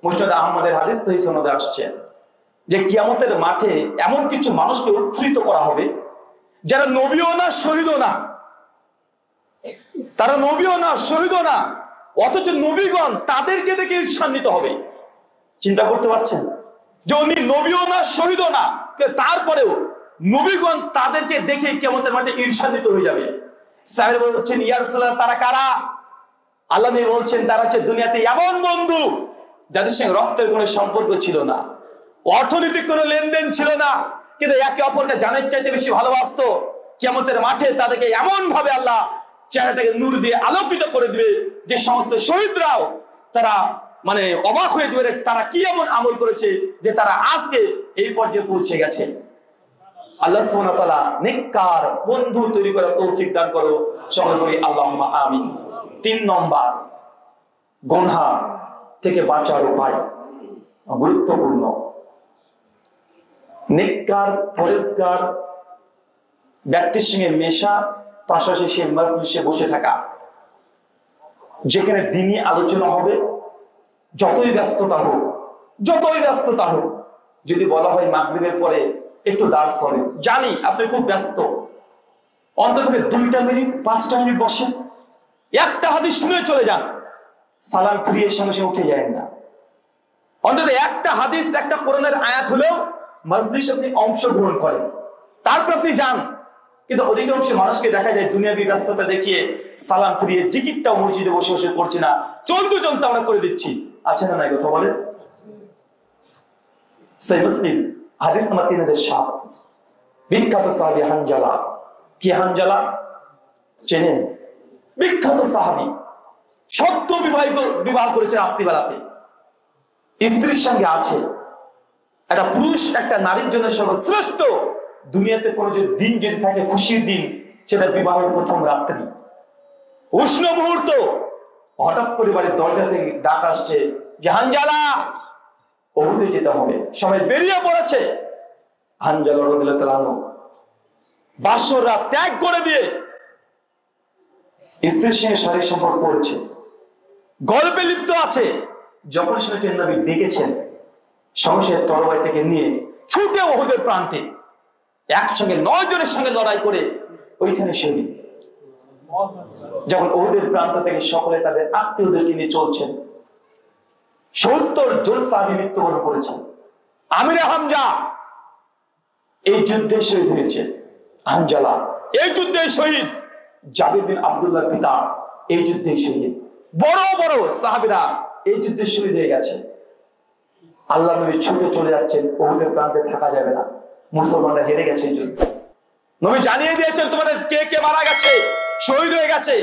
মুসনাদ আহমদের হাদিস সহিহ সনদে আসছে, যে কিয়ামতের মাঠে এমন কিছু মানুষকে উদ্ধৃত করা হবে যারা নবীও না শহীদও না, তারা নবীও না শহীদও না, অথচ নবীগণ তাদেরকে দেখে ঈর্ষান্বিত হবে। চিন্তা করতে পারছেন যে উনি নবীও না শহীদও না, তারপরেও নবীগণ তাদেরকে দেখে কিয়ামতের মাঠে ঈর্ষান্বিত হয়ে যাবে। সাহেব বলছেন ইয়া রাসূলুল্লাহ তারা কারা? আল্লাহ নবী বলছেন তারা হচ্ছে দুনিয়াতে এমন বন্ধু যাদের সঙ্গে রক্তের কোনো সম্পর্ক ছিল না, অর্থনৈতিক কোনো লেনদেন ছিল না, কিন্তু একে অপরকে জানের চাইতে বেশি ভালোবাসতো। কিয়ামতের মাঠে তাদেরকে এমন ভাবে আল্লাহ চেহারাটাকে নূর দিয়ে আলোকিত করে দিবে যে সমস্ত শহীদরাও তারা মানে অবাক হয়ে যাবে তারা কি এমন আমল করেছে যে তারা আজকে এই পর্যায়ে পৌঁছে গেছে। আল্লাহ সুবহানাহু ওয়া তাআলা নেককার বন্ধু তৈরি করার তৌফিক দান করো, সকলে বলি আল্লাহুম্মা আমিন। 3 নম্বর গুনাহ থেকে বাঁচার উপায় গুরুত্বপূর্ণ। নেককার পরেজগার ব্যক্তির সঙ্গে মেশা, পাশাপাশি সে মজলিসে বসে থাকা, যেখানে দ্বীনি আলোচনা হবে। যতই ব্যস্ততা হোক, যদি বলা হয় মাগরিবের পরে একটু দার্স হবে, জানি আপনি খুব ব্যস্ত, অন্তত 2টা মিনিট 5টা মিনিট বসেন, একটা হাদিস শুনে চলে যান, সালাম ফিরিয়ে সঙ্গে সঙ্গে উঠে যায় না। অন্তত একটা হাদিস, একটা কোরআনের আয়াত হলেও মজলিসে আপনি অংশগ্রহণ করেন, তারপর আপনি যান। কিন্তু অধিকাংশ মানুষকে দেখা যায় দুনিয়াবি ব্যস্ততা দেখিয়ে সালাম ফিরিয়ে জিকিরটাও মসজিদে বসে বসে করছি না, চলতে চলতে আমরা করে দিচ্ছি। আছে না নাই কথা বলেন? সহিহ মুসলিম হাদিস নাম্বার 3007, বিখ্যাত সাহাবী হানজালা। কি হানজালা চেনেন? বিখ্যাত সাহাবী, সত্য বিবাহ করেছে রাত্রিবেলাতে, স্ত্রীর সঙ্গে আছে। একটা পুরুষ একটা নারীর জন্য সর্বশ্রেষ্ঠ দুনিয়াতে কোন যে দিন যদি থাকে খুশির দিন, সেটা বিবাহের প্রথম রাত্রি, উষ্ণ মুহূর্ত। হঠাৎ করে বাড়ির দরজা থেকে ডাক আসছে যে হানজালা উহুদে যেতে হবে, সবাই বেরিয়ে পড়েছে। হানজালা রাদিয়াল্লাহু তাআলা বাসর রাত ত্যাগ করে দিয়ে স্ত্রীর সঙ্গে শারীরিক সম্পর্ক করেছে, গল্পে লিপ্ত আছে। যখন শুনেছেন নবী ডেকেছেন, সঙ্গে তরবারি থেকে নিয়ে ছুটে উহুদের প্রান্তে একসঙ্গে 9 জনের সঙ্গে লড়াই করে ওইখানে শহীদ। যখন উহুদের প্রান্ত থেকে সকলে তাদের আত্মীয়দেরকে নিয়ে চলছেন, 70 জন সাহাবী মৃত্যুবরণ করেছেন। আমিরে হামজা এই যুদ্ধে শহীদ হয়েছে, হানজালা এই যুদ্ধে শহীদ, জাবির বিন আব্দুল্লাহর পিতা এই যুদ্ধে শহীদ, বড় বড় সাহাবীরা এই যুদ্ধে শহীদ হয়ে গেছে। আল্লাহ নবী ছুটে চলে যাচ্ছেন, উহুদের প্রান্তে থাকা যাবে না, মুসলমানরা হেরে গেছে যুদ্ধ। নবী জানিয়ে দিয়েছেন তোমাদের কে কে মারা গেছে, শহীদ হয়ে গেছে,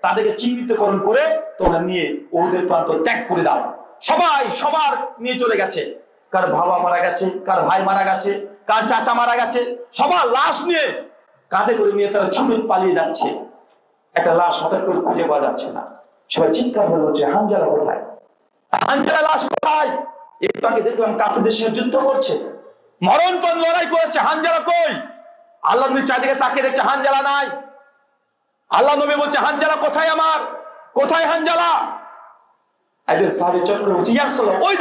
তাদেরকে চিহ্নিতকরণ করে তোমরা নিয়ে উহুদের প্রান্ত ত্যাগ করে দাও। সবাই সবার নিয়ে চলে গেছে, কার বাবা মারা গেছে, কার ভাই মারা গেছে, কার চাচা মারা গেছে, সবার লাশ নিয়ে কাঁধে করে নিয়ে তারা ছুটে পালিয়ে যাচ্ছে। একটা লাশ হঠাৎ করে খুঁজে পাওয়া যাচ্ছে না, সবাই চিৎকার করে বলছে হানজালা কোথায়, হানজালা লাশ কোথায়? একটু আগে দেখলাম কাফিরদের সঙ্গে যুদ্ধ করছে, মরণপণ লড়াই করেছে, হানজালা কই? আল্লাহ নবী চারদিকে তাকিয়ে দেখছে হানজালা নাই। আল্লাহ নবী বলছে হানজালা কোথায় আমার, কোথায় হানজালা? একজন সাহাবী চক্র বলছে ইয়া রাসূলুল্লাহ ওই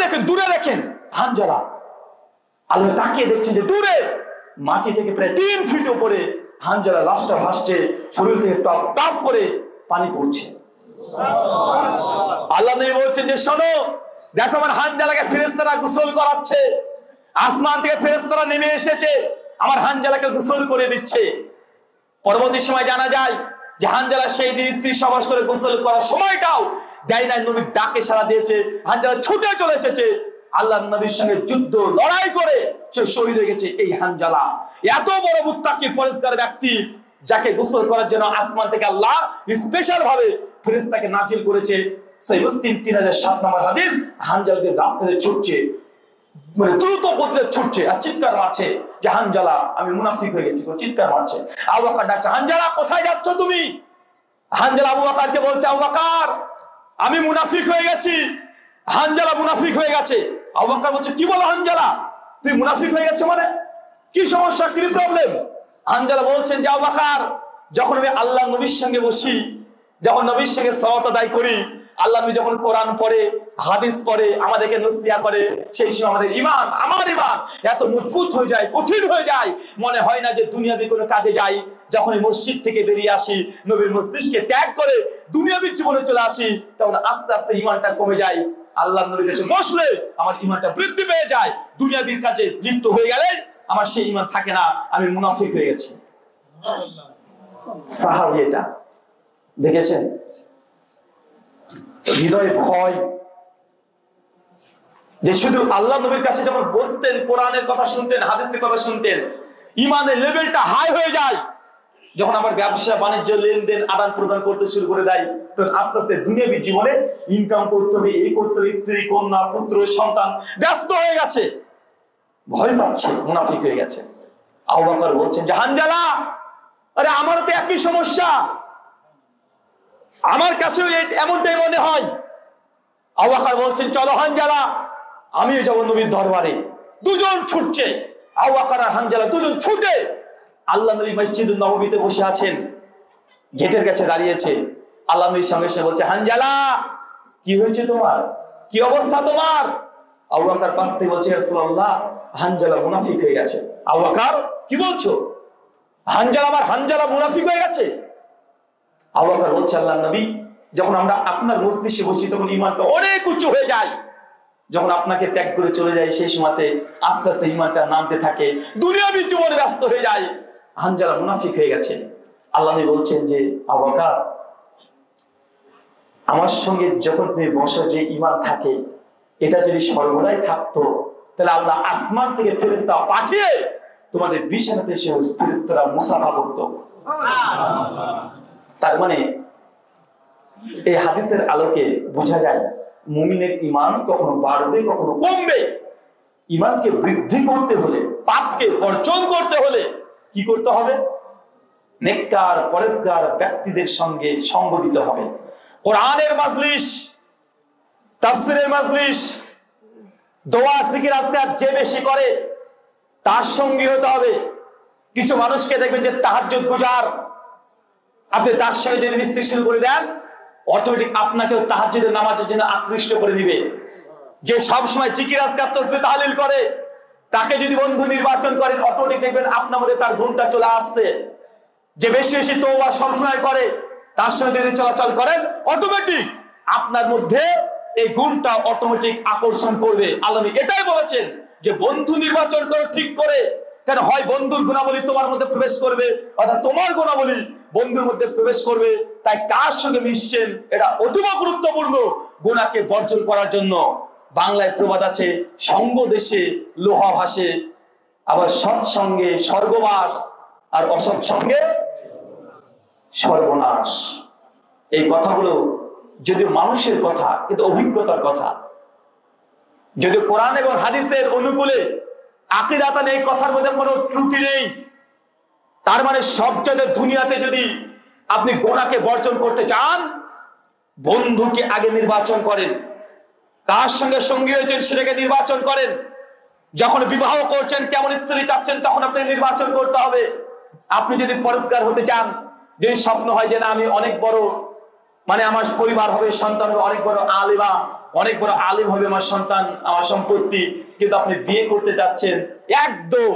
দেখেন দূরে দেখেন হানজালা। আল্লাহ তাকিয়ে দেখছেন যে দূরে মাটি থেকে প্রায় 3 ফিট উপরে হানজালা লাশটা ভাসছে, শরীর থেকে টপ টপ করে পানি পড়ছে। আল্লাহ নবী বলছেন যে শোনো, দেখো আমার হানজালাকে ফেরেশতারা গোসল করাচ্ছে, আসমান থেকে ফেরেশতারা নেমে এসেছে, আমার হানজালাকে গোসল করে দিচ্ছে। পরবর্তী সময় জানা যায় যে হানজালা সেই দিন স্ত্রী সবাস করে গোসল করার সময়টাও দেয় নাই, নবীর ডাকে সাড়া দিয়েছে, হানজালা ছুটে চলে এসেছে, আল্লাহ নবীর সঙ্গে যুদ্ধ লড়াই করে সে শহীদ হয়ে গেছে। এই হানজালা এত বড় মুত্তাকি পরেজগার ব্যক্তি, যাকে গোসল করার জন্য আসমান থেকে আল্লাহ স্পেশাল ভাবে ফেরেশতাকে নাজিল করেছে। সহিহ মুসলিম 3007 নম্বর হাদিস। হানজালাদের রাস্তাতে ছুটছে, মানে দ্রুত গতিতে ছুটছে আর চিৎকার মারছে যে হানজালা আমি মুনাফিক হয়ে গেছি, চিৎকার মারছে। আবু বকর ডাকছে হানজালা কোথায় যাচ্ছ তুমি? হানজালা আবু বকরকে বলছে আবু বকর আমি মুনাফিক হয়ে গেছি। হানজালা মুনাফিক হয়ে গেছে। আবু বকর বলছে কি বলো হানজালা, তুই মুনাফিক হয়ে গেছো মানে কি সমস্যা, কি প্রবলেম? হানজালা বলছেন যে আবু বকর যখন আমি আল্লাহ নবীর সঙ্গে বসি, যখন নবীর সঙ্গে সালাত আদায় করি, আল্লাহ নবী যখন কোরআন পড়ে হাদিস পড়ে আমাদেরকে নসিহত করে, সেই সময় আমাদের ঈমান, আমার ঈমান এত মজবুত হয়ে যায়, কঠিন হয়ে যায়, মনে হয় না যে দুনিয়াবি কোনো কাজে যাই। যখন মসজিদ থেকে বেরিয়ে আসি, নবীর মজলিসকে ত্যাগ করে দুনিয়াবি জীবনে চলে আসি, তখন আস্তে আস্তে ঈমানটা কমে যায়। আল্লাহ নবীর কাছে বসলে আমার ঈমানটা বৃদ্ধি পেয়ে যায়, দুনিয়াবির কাজে লিপ্ত হয়ে গেলে আমার সেই ঈমান থাকে না, আমি মুনাফিক হয়ে গেছি। সাহাবী এটা দেখেছেন, হৃদয়ে ভয়, যে শুধু আল্লাহ নবীর কাছে যখন বসতেন, কোরআনের কথা শুনতেন, হাদিসের কথা শুনতেন, ইমানের লেভেলটা হাই হয়ে যায়। যখন আমার ব্যবসা বাণিজ্য লেনদেন আদান প্রদান করতে শুরু করে দেয়, তখন আস্তে আস্তে দুনিয়াবী জীবনে ইনকাম করতে হবে, এই করতে হবে, স্ত্রী, কন্যা, পুত্র, সন্তান, ব্যস্ত হয়ে গেছে, ভয় পাচ্ছে, মুনাফিক হয়ে গেছে। আবু বকর বলছেন যে হানজালা, আরে আমারও তো একই সমস্যা, আমার কাছেও এমনটাই মনে হয়। আবু বকর বলছেন চলো হানজালা, আমিও যাব নবীর দরবারে। দুজন ছুটছে, আবু বকর আর হানজালা দুজন ছুটে আল্লাহ নবী মসজিদুন নববীতে বসে আছেন, গেটের কাছে দাঁড়িয়েছে। আল্লাহ নবীর সঙ্গে সঙ্গে বলছে হানজালা, কি হয়েছে তোমার, কি অবস্থা তোমার? আবু বকর পাশ থেকে বলছে ইয়া রাসূলুল্লাহ, হানজালা মুনাফিক হয়ে গেছে। আবু বকর, কি বলছো? হানজালা মুনাফিক হয়ে গেছে? আবু বকর বলছে আল্লাহ নবী, যখন আমরা আপনার মজলিসে বসি তখন ঈমানটা অনেক উঁচু হয়ে যায়, যখন আপনাকে ত্যাগ করে চলে যায় সেই সময়তে আস্তে আস্তে ঈমানটা নামতে থাকে, দুনিয়াবী জীবনে ব্যস্ত হয়ে যায়, হানজালা মুনাফিক হয়ে গেছে। আল্লাহ নবী বলছেন যে আবু বকর, আমার সঙ্গে যখন তুমি বসো যে ঈমান থাকে, এটা যদি সর্বদাই থাকতো তাহলে আল্লাহ আসমান থেকে ফেরেশতা পাঠিয়ে তোমাদের বিছানাতে এসে ফেরেশতারা মুসাফা করতো। তার মানে এই হাদিসের আলোকে বোঝা যায় মুমিনের ঈমান কখনো বাড়বে কখনো কমবে। ঈমানকে বৃদ্ধি করতে হলে, পাপকে বর্জন করতে হলে কি করতে হবে? নেককার পরেজগার ব্যক্তিদের সঙ্গে সঙ্গ দিতে হবে। কোরআনের মাজলিস, তাফসীরের মাজলিস, দোয়া জিকির আজকার যে বেশি করে তার সঙ্গী হতে হবে। কিছু মানুষকে দেখবেন যে তাহাজ্জুদ গুজার, আপনি তার সঙ্গে যদি মিস্ত্রি শুরু করে দেন, অটোমেটিক আপনাকেও তাহাজ্জুদের নামাজের জন্য আকৃষ্ট করে দিবে। যে সবসময় জিকির আজকার তাসবিহ তাহলিল করে, তাকে যদি বন্ধু নির্বাচন করেন, অটোমেটিক দেখবেন আপনার মধ্যে তার গুণটা চলে আসছে। যে বেশি বেশি তওবা সবসময় করে, তার সঙ্গে যদি চলাচল করেন, অটোমেটিক আপনার মধ্যে এই গুণটা অটোমেটিক আকর্ষণ করবে। আল্লাহ এটাই বলেছেন যে বন্ধু নির্বাচন করো ঠিক করে, কেন হয় বন্ধুর গুণাবলী তোমার মধ্যে প্রবেশ করবে, অর্থাৎ তোমার গুণাবলী বন্ধুর মধ্যে প্রবেশ করবে। তাই কার সঙ্গে মিশছেন এটা অতীব গুরুত্বপূর্ণ গুনাহকে বর্জন করার জন্য। বাংলায় প্রবাদ আছে, সঙ্গ দেশে লোহা ভাসে, আবার সৎসঙ্গে স্বর্গবাস, আর অসৎসঙ্গে সর্বনাশ। এই কথাগুলো যদিও মানুষের কথা, কিন্তু অভিজ্ঞতার কথা। যদি কোরআন এবং হাদিসের অনুকূলে আকীদাতান এই কথার মধ্যে কোনো ত্রুটি নেই, তার মানে সবচেয়ে দুনিয়াতে যদি আপনি গুনাহকে বর্জন করতে চান, বন্ধুকে আগে নির্বাচন করেন, তার সঙ্গে সঙ্গী হয়েছেন সেটাকে নির্বাচন করেন। যখন বিবাহ করছেন কেমন স্ত্রী চাচ্ছেন তখন আপনি নির্বাচন করতে হবে। আপনি যদি পরিষ্কার হতে চান, যদি স্বপ্ন হয় যে না আমি অনেক বড়, মানে আমার পরিবার হবে, সন্তান হবে, অনেক বড় আলেমা, অনেক বড় আলেম হবে আমার সন্তান, আমার সম্পত্তি, কিন্তু আপনি বিয়ে করতে চাচ্ছেন একদম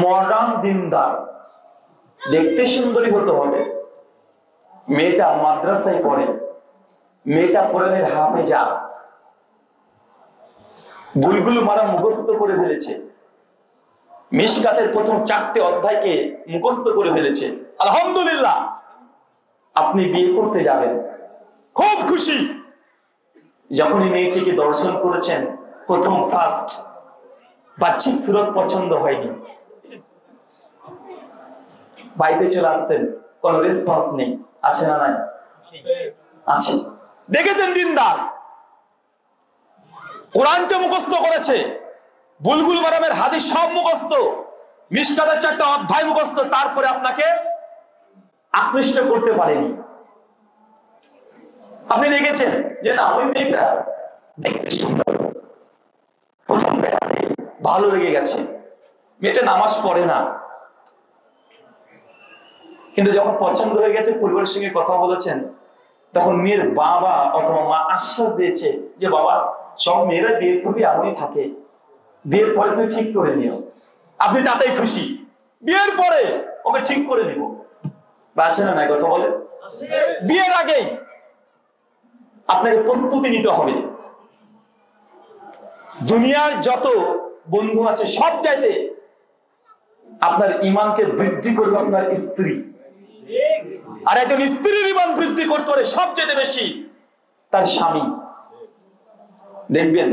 মডার্ন দিনদার, দেখতে সুন্দরী হতে হবে, মেয়েটা মাদ্রাসায় পড়ে, মেয়েটা কোরআনের হাফেজা, বুলগুলো মারা মুখস্থ করে ফেলেছে, মিশকাতের প্রথম 4টে অধ্যায়কে মুখস্থ করে ফেলেছে, আলহামদুলিল্লাহ। আপনি বিয়ে করতে যাবেন, খুব খুশি। যখনই মেয়েটিকে দর্শন করেছেন, প্রথম ফার্স্ট বাহ্যিক সুরত পছন্দ হয়নি, বাইরে চলে আসছেন, কোন রেসপন্স নেই, আছে না নাই? আছে। দেখেছেন দিনদার, কোরআনটা মুখস্থ করেছে, বুলবুল মারামের হাদিস সব মুখস্থ, মিশকাতের 4টা অধ্যায় মুখস্থ, তারপরে আপনাকে আকৃষ্ট করতে পারেনি। আপনি দেখেছেন যে না ওই মেয়েটা দেখতে সুন্দর, প্রথম দেখাতে ভালো লেগে গেছে, মেয়েটা নামাজ পড়ে না, কিন্তু যখন পছন্দ হয়ে গেছে, পরিবারের সঙ্গে কথা বলেছেন, তখন মেয়ের বাবা অথবা মা আশ্বাস দিয়েছে যে বাবা সব মেয়েরা বিয়ের পূর্বে এমনই থাকে, বিয়ের পরে তুমি ঠিক করে নিও। আপনি তাতেই খুশি, বিয়ের পরে ওকে ঠিক করে নিব। আছে না নাই কথা বলে? বিয়ের আগেই আপনাকে প্রস্তুতি নিতে হবে। দুনিয়ার যত বন্ধু আছে সব চাইতে আপনার ইমানকে বৃদ্ধি করবে আপনার স্ত্রী। আর একজন স্ত্রীর ইমান বৃদ্ধি করতে পারে সবচেয়ে বেশি তার স্বামী। দেখবেন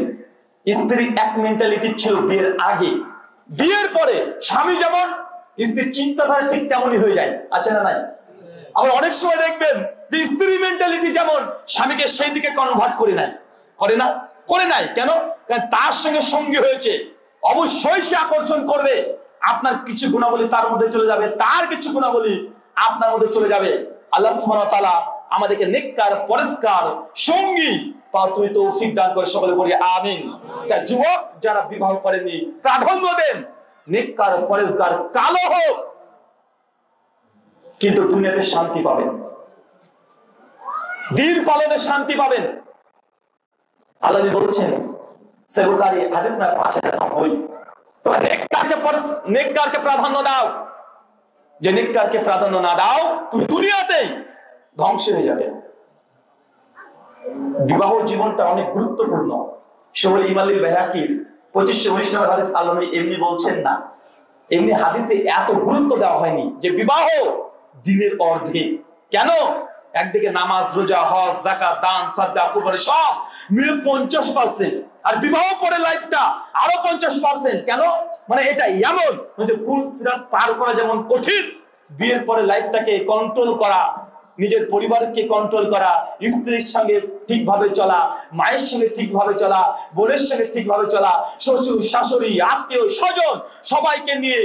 স্ত্রী এক মেন্টালিটি ছিল বিয়ের আগে, বিয়ের পরে স্বামী যেমন স্ত্রীর চিন্তাধারা ঠিক তেমনই হয়ে যায়, আছে না নাই? আবার অনেক সময় দেখবেন যে স্ত্রী মেন্টালিটি যেমন স্বামীকে সেই দিকে কনভার্ট করে নেয়, করে না? করে নাই কেন? কারণ তার সঙ্গে সঙ্গী হয়েছে, অবশ্যই সে আকর্ষণ করবে। আপনার কিছু গুণাবলী তার মধ্যে চলে যাবে, তার কিছু গুণাবলী আপনার মধ্যে চলে যাবে। আল্লাহ সুবহানাহু ওয়া তাআলা আমাদেরকে নেককার পরিষ্কার সঙ্গী পাও তুমি তৌফিক দান করে, সকলে বলি আমিন। তা যুবক যারা বিবাহ করেননি প্রাধান্য দেন নেককার পরিষ্কার কালো হোক, কিন্তু দুনিয়াতে শান্তি পাবেন, দিন পালনে শান্তি পাবেন। আল্লাহ বলছেন বুখারী হাদিস না 590, তোমরা নেককারকে প্রাধান্য দাও, যে নেককারকে প্রাধান্য না দাও তুমি দুনিয়াতেই ধ্বংস হয়ে যাবে। বিবাহ জীবনটা অনেক গুরুত্বপূর্ণ। শহীদ ইমামিল বাইহাকির 2519 নম্বর হাদিস আল্লাহ নবী এমনি বলছেন না, এমনি হাদিসে এত গুরুত্ব দেওয়া হয়নি যে বিবাহ দিনের অর্ধেক। কেন? একদিকে নামাজ, রোজা, হজ, যাকাত, দান, সাদকা, কুরবানি সব মিলে 50%, আর বিবাহ পরে লাইফটা আরো 50%। কেন? মানে এটা এমন যে ফুল সিরাত পার করা যেমন কঠিন, বিয়ের পরে লাইফটাকে কন্ট্রোল করা, নিজের পরিবারকে কন্ট্রোল করা, স্ত্রীর সঙ্গে ঠিকভাবে চলা, মায়ের সঙ্গে ঠিকভাবে চলা, বোনের সঙ্গে ঠিকভাবে চলা, শ্বশুর শাশুড়ি আত্মীয় স্বজন সবাইকে নিয়ে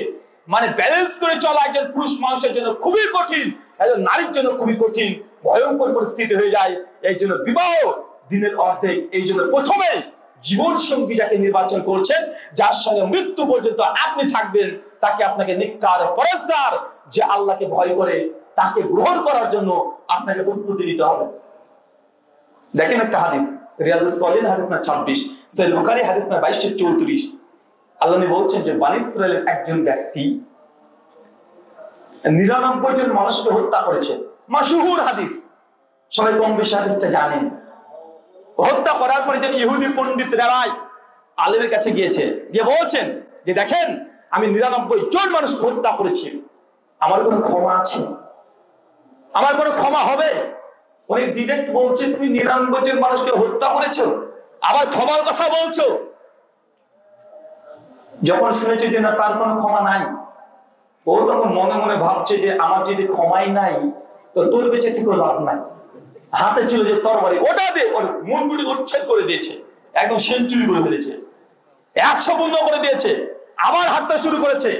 মানে ব্যালেন্স করে চলা একজন পুরুষ মানুষের জন্য খুবই কঠিন, একজন নারীর জন্য খুবই কঠিন, ভয়ঙ্কর পরিস্থিতি হয়ে যায়। এই জন্য বিবাহ দিনের অর্ধেক। এই জন্য প্রথমে জীবন সঙ্গী যাকে নির্বাচন করছেন, যার সঙ্গে মৃত্যু পর্যন্ত আপনি থাকবেন, তাকে আপনাকে নেককার পরেজগার যে আল্লাহকে ভয় করে তাকে গ্রহণ করার জন্য আপনাকে প্রস্তুতি নিতে হবে। দেখেন একটা হাদিস, রিয়াদুস সালিহিন হাদিস না 26, সহিহ বুখারী হাদিস না 2234। আল্লাহ বলছেন যে বনী ইসরাইলের একজন ব্যক্তি 99 জন মানুষকে হত্যা করেছে। মাশহুর হাদিস, সবাই কম বেশি হাদিসটা জানেন। হত্যা করার পরে যে ইহুদি পণ্ডিত রাবাই আলেমের কাছে গিয়েছে, গিয়ে বলছেন যে দেখেন আমি 99 জন মানুষকে হত্যা করেছি, আমার কোনো ক্ষমা আছে? আমার কোনো ক্ষমা হবে? উনি ডিরেক্ট বলছেন তুমি 99 জন মানুষকে হত্যা করেছো, আবার ক্ষমার কথা বলছো। যখন শুনেছে যে না তার কোনো ক্ষমা নাই, ও তখন মনে মনে ভাবছে যে আমার যদি ক্ষমাই নাই তো তোর বেঁচে থেকেও লাভ নাই। হাতে ছিল যে তরবারি, ওটা দিয়ে ওর মুন্ডুটি উচ্ছেদ করে দিয়েছে, একদম সেঞ্চুরি করে ফেলেছে, 100 পূর্ণ করে দিয়েছে, আবার হাঁটতে শুরু করেছে।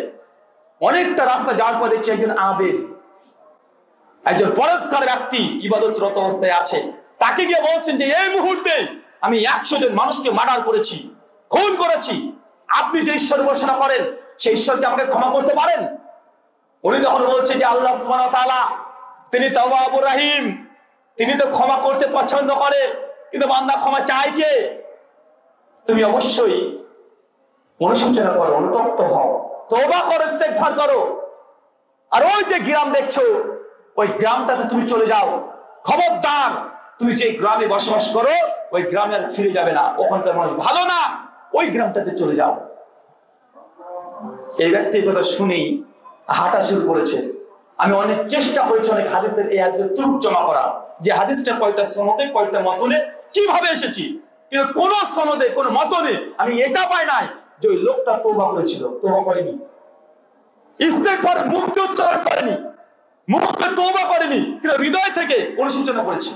অনেকটা রাস্তা যাওয়ার পর দেখছে একজন আবেদ, একজন পরেশকার ব্যক্তি ইবাদতরত অবস্থায় আছে, তাকে গিয়ে বলছেন যে এই মুহূর্তে আমি 100 জন মানুষকে মার্ডার করেছি, খুন করেছি, আপনি যে ঈশ্বর উপাসনা করেন সেই ঈশ্বরকে আমাকে ক্ষমা করতে পারেন? উনি তখন বলছে যে আল্লাহ সুবহানাহু ওয়া তাআলা তিনি তাওয়াবুর রহিম, তিনি তো ক্ষমা করতে পছন্দ করে, কিন্তু বান্দা ক্ষমা চাইছে। তুমি অবশ্যই অনুশোচনা করো, অনুতপ্ত হও, তওবা করো, ইস্তেগফার করো। আর ওই যে গ্রাম দেখছো, ওই গ্রামটাতে তুমি চলে যাও, খবরদার তুমি যে গ্রামে বসবাস করো ওই গ্রামে আর ফিরে যাবে না, ওখানকার মানুষ ভালো না, ওই গ্রামটাতে চলে যাও। এই ব্যক্তির কথা শুনেই হাঁটা শুরু করেছে। আমি অনেক চেষ্টা করেছি অনেক হাদিসের এই হাদিসের তুরুপ জমা করা, যে হাদিসটা কয়টা সনদে কয়টা মতনে কিভাবে এসেছি, কিন্তু কোন সনদে কোন মতনে আমি এটা পাই নাই যে ওই লোকটা তওবা করেছিল। তওবা করেনি, ইস্তেগফার মুখ দিয়ে উচ্চারণ করেনি, মুখে তওবা করেনি, কিন্তু হৃদয় থেকে অনুশোচনা করেছে।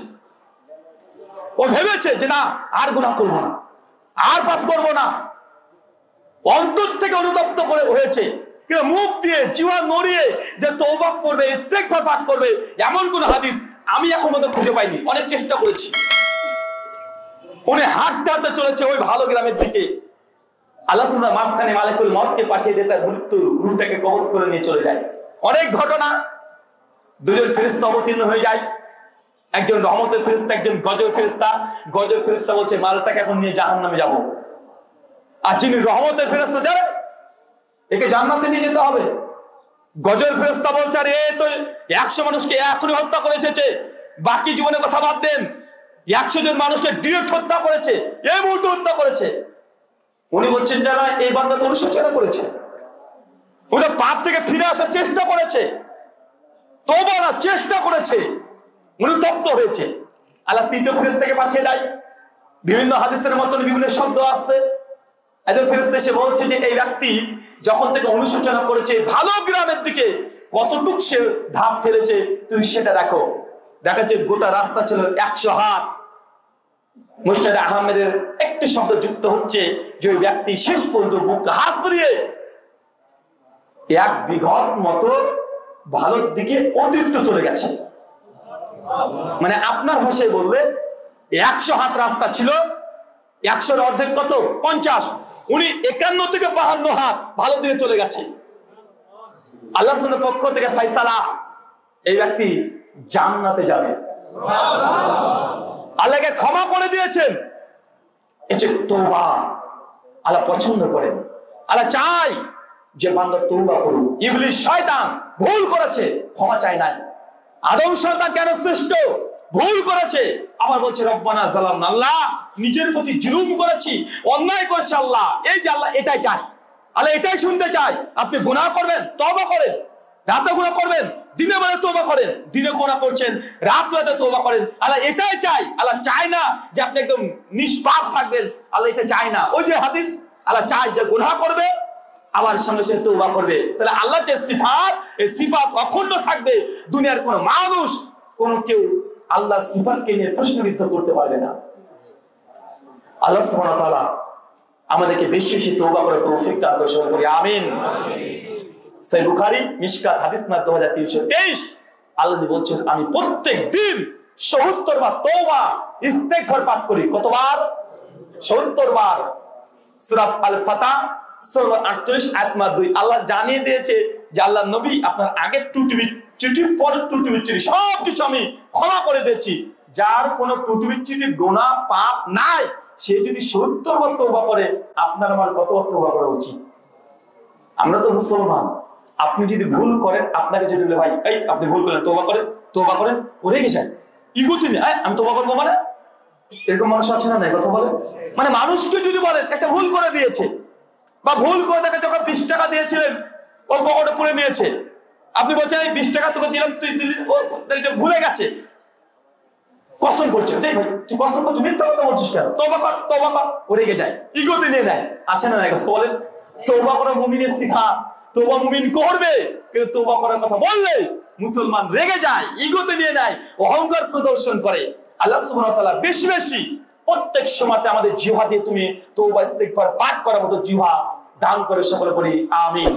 ও ভেবেছে যে না আর গুনাহ করব না, আর পাপ করব না, অন্তর থেকে অনুতপ্ত করে হয়েছে, কিন্তু মুখ দিয়ে জিহ্বা নড়িয়ে যে তওবা করবে, ইস্তেগফার পাঠ করবে এমন কোন হাদিস আমি এখন পর্যন্ত খুঁজে পাইনি। অনেক চেষ্টা করেছি। উনি হাঁটতে হাঁটতে চলেছে ওই ভালো গ্রামের দিকে। আল্লাহ সুবহানাহু ওয়া তাআলা মাঝখানে মালিকুল মউতকে পাঠিয়ে দিয়ে তার মৃত্যুর রূপটাকে কবজ করে নিয়ে চলে যায়। অনেক ঘটনা, দুজন ফেরেশতা অবতীর্ণ হয়ে যায়, একজন রহমতের ফেরেশতা, একজন গজবের ফেরেশতা। গজবের ফেরেশতা বলছে মালটাকে এখন নিয়ে জাহান্নামে যাব, আর যিনি রহমতের ফেরেশতা যারা একে জান্নাতে নিয়ে যেতে হবে। গজবের ফেরেশতা বলছে আরে এ তো 100 মানুষকে এখনই হত্যা করে এসেছে, বাকি জীবনের কথা বাদ দেন, 100 জন মানুষকে ডিরেক্ট হত্যা করেছে, এই মুহূর্তে হত্যা করেছে। উনি বলছেন যারা এই বান্দা তো অনুশোচনা করেছে, ওটা পাপ থেকে ফিরে আসার চেষ্টা করেছে, তওবা না চেষ্টা করেছে, অনুতপ্ত হয়েছে। আল্লাহ তৃতীয় ফেরেশতাকে পাঠিয়ে দেয়। বিভিন্ন হাদিসের মতন বিভিন্ন শব্দ আসছে। একজন ফেরেশতা এসে বলছে যে এই ব্যক্তি যখন থেকে অনুশোচনা করেছে ভালো গ্রামের দিকে কতটুক সে ধাপ ফেলেছে তুমি সেটা দেখো। দেখা যাচ্ছে গোটা রাস্তা ছিল 100 হাত। মুস্তাদ আহমেদের একটি শব্দ যুক্ত হচ্ছে যে ওই ব্যক্তি শেষ পর্যন্ত বুক হাসড়িয়ে 1 বিঘত মতো ভালোর দিকে অতিরিক্ত চলে গেছে। মানে আপনার ভাষায় বললে 100 হাত রাস্তা ছিল, 100-এর অর্ধেক কত 50, উনি 51 থেকে 52 হাত ভালো দিকে চলে গেছে। আল্লাহ সুবহানাহু পক্ষ থেকে ফয়সালা, এই ব্যক্তি জান্নাতে যাবে। আল্লাহকে ক্ষমা করে দিয়েছেন। এটা তওবা আল্লাহ পছন্দ করেন। আল্লাহ চাই যে বান্দা তওবা করুক। ইবলিস শয়তান ভুল করেছে, ক্ষমা চায় না। আদম সন্তান কেন শ্রেষ্ঠ? ভুল করেছে, আবার বলছে রব্বানা যালামনা, আল্লাহ নিজের প্রতি জুলুম করেছি, অন্যায় করেছে আল্লাহ। এই যে আল্লাহ এটাই চায়, আল্লাহ এটাই শুনতে চায়। আপনি গুনাহ করবেন, তওবা করেন। রাতে গুনাহ করবেন, দিনে বেলা তওবা করেন। দিনে গুনাহ করছেন, রাত রাতে তওবা করেন। আল্লাহ এটাই চায়। আল্লাহ চায় না যে আপনি একদম নিষ্পাপ থাকবেন। আল্লাহ এটা চায় না। ওই যে হাদিস, আল্লাহ চায় যে গুনাহ করবে আবার সঙ্গে সঙ্গে তওবা করবে। তাহলে আল্লাহ যে সিফাত, এই সিফাত অখণ্ড থাকবে। দুনিয়ার কোন মানুষ, কোন কেউ আল্লাহ সিফাতকে নিয়ে প্রশ্নবিদ্ধ করতে পারবে না। আল্লাহ সুবহানাহু ওয়া তাআলা আমাদেরকে বেশি বেশি তওবা করার তৌফিক দান করি। আমিন। সহিহ বুখারী মিশকাত হাদিস নাম্বার 2323, আল্লাহ বলছেন আমি প্রত্যেক দিন ৭০ বার তওবা ইস্তেগফার পাঠ করি। কতবার? ৭০ বার। সূরা আল ফাতহ সূরা 48 আয়াত নম্বর 2। আল্লাহ জানিয়ে দিয়েছে যে আল্লাহ নবী আপনার আগের ত্রুটি পরের ত্রুটি সবকিছু আমি ক্ষমা করে দিয়েছি। যার কোনো ত্রুটি গুনাহ পাপ নাই, সে যদি ৭০ বার তওবা করে, আপনার আমার কতবার তওবা করা উচিত? আমরা তো মুসলমান। আপনি যদি ভুল করেন, আপনাকে যদি বলে ভাই এই আপনি ভুল করলেন, তওবা করেন, ও রেগে যায়, ইগোতে নিয়ে আমি তওবা করবো মানে? এরকম মানুষ আছে না? কথা বলে। মানে মানুষকে যদি বলেন একটা ভুল করে দিয়েছে, বা ভুল করে দেখে যখন 20 টাকা দিয়েছিলেন ও পকেটে পুরে নিয়েছে, আপনি বলছেন এই 20 টাকা তোকে দিলাম, তুই দিলি, ও ভুলে গেছে, কসম করছেন। ভাই তুই কসম করছিস, মিথ্যা কথা বলছিস কেন? তওবা কর, ও রেগে যায়, ইগোতে নিয়ে নেয়। আছে না? কথা বলেন। তওবা করা মুমিনের সিফাত। তওবা মুমিন করবে, কিন্তু তওবা করার কথা বললে মুসলমান রেগে যায়, ইগোতে নিয়ে নেয়, অহংকার প্রদর্শন করে। আল্লাহ সুবহানাহু ওয়া তাআলা বেশি বেশি প্রত্যেক সময়তে আমাদের জিহ্বা দিয়ে তুমি তওবা ইস্তেগফার পাঠ করার মতো জিহ্বা দান করে সকলে বলি আমিন।